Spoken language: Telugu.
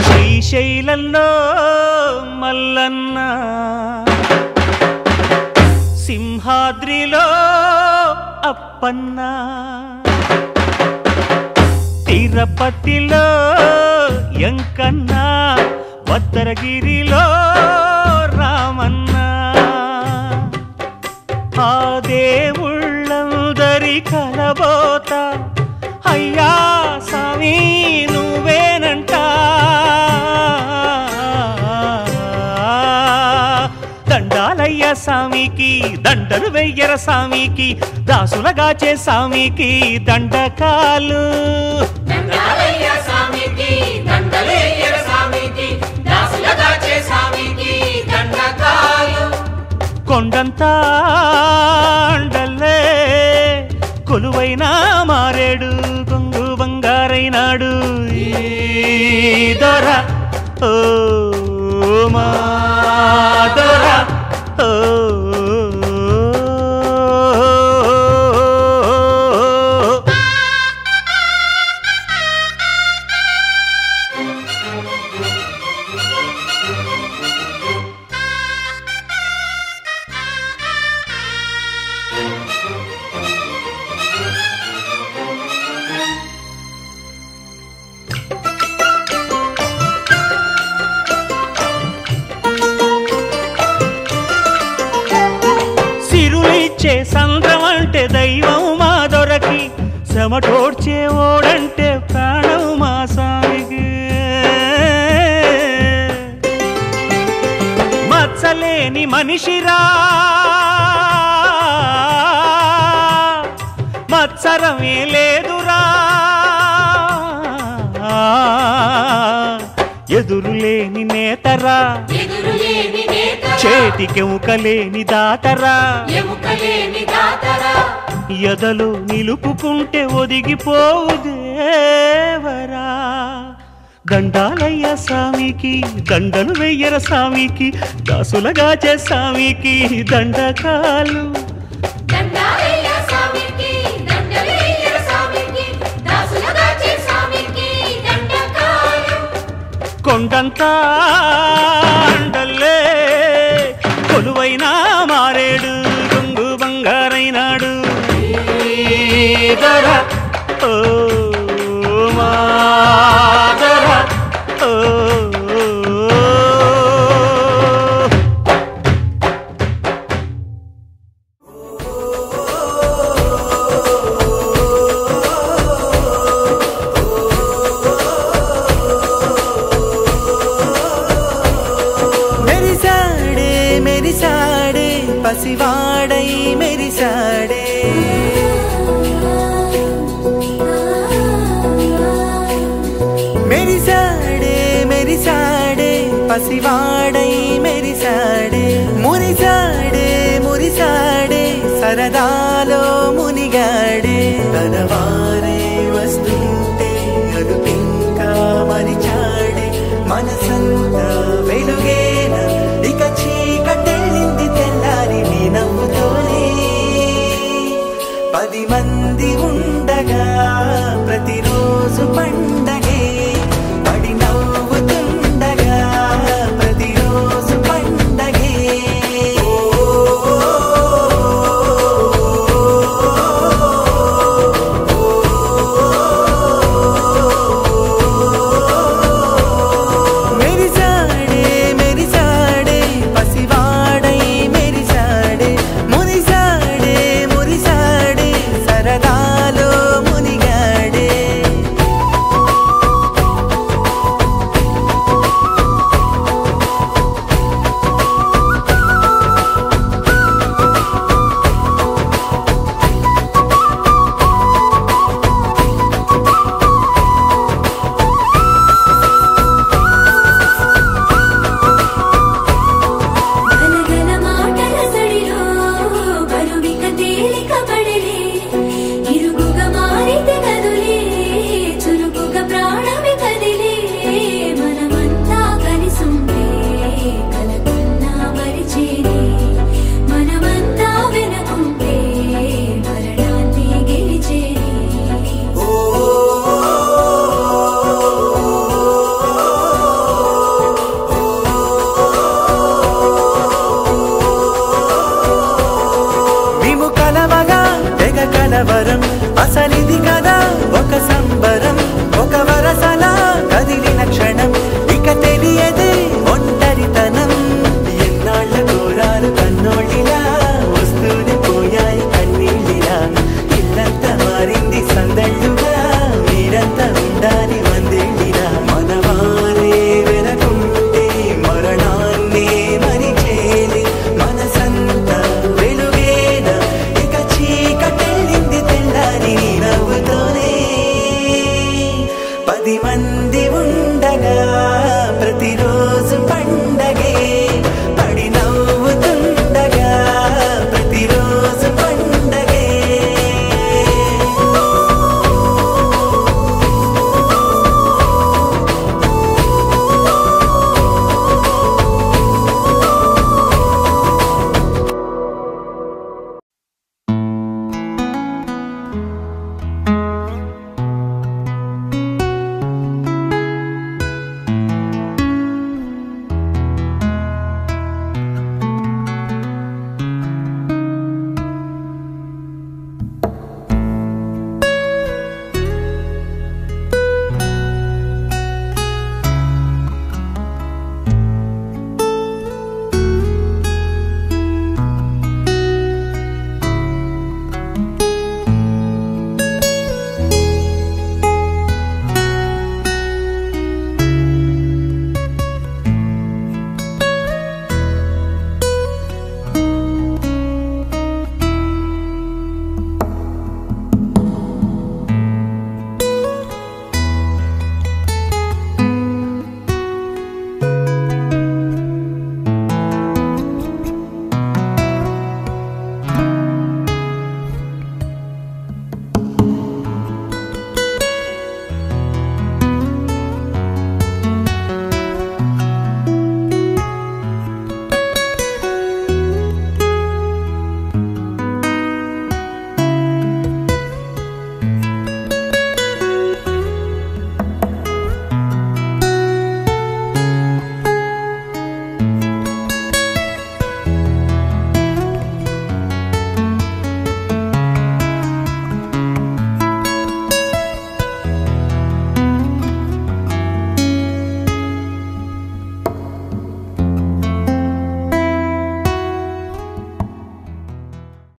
శ్రీశైలంలో మల్లన్న, సింహాద్రిలో అప్పన్న, తిరుపతిలో ఎంకన్న, భద్రగిరిలో రామన్న. ఆ దేవుళ్ళందరి కలబోత అయ్యా స్వామి నువ్వేనంట. దండాలయ్య స్వామికి దండలు వెయ్యర స్వామికి, దాసులగాచే స్వామికి దండకాలు. కొండంతా అండల్లే కొలువైన మారేడు గొంగు బంగారైనాడు దొర ఓ మా దొర ఓ. సంద్రం అంటే దైవం మా దొరకి, చెమటోడ్చే ఓడంటే ప్రాణం మా స్వామికి. మచ్చలేని మనిషిరా మత్సరమే లేదురా, ఎదురులేని నేతరా చేతికెముకలేని దాతరా, ఎదలు నిలుపుకుంటే ఒదిగిపోవు దేవరా. దండాలయ్య స్వామికి దండలు వెయ్యర స్వామికి, దాసులగాచే స్వామికి దండకాలు. కొండంతా అండల్లే కొలువైన మారేడు గొంగు బంగారైనాడు దొర ఓ మా దొర ఓ. పసివాడై మెరిసాడే, మెరిసాడే మెరిసాడే పసివాడై మెరిసాడే, మురిసాడే మురిసాడే సరదాలో మునిగాడే. తనవారే వస్తుంటే అదుపింకా మరిచాడే, మనసంతా వెలుగేన ఇక చీకటెళ్ళింది తెల్లారి నీ నవ్వుతోనే. 10 మంది ఉండగా ప్రతిరోజు పండుగ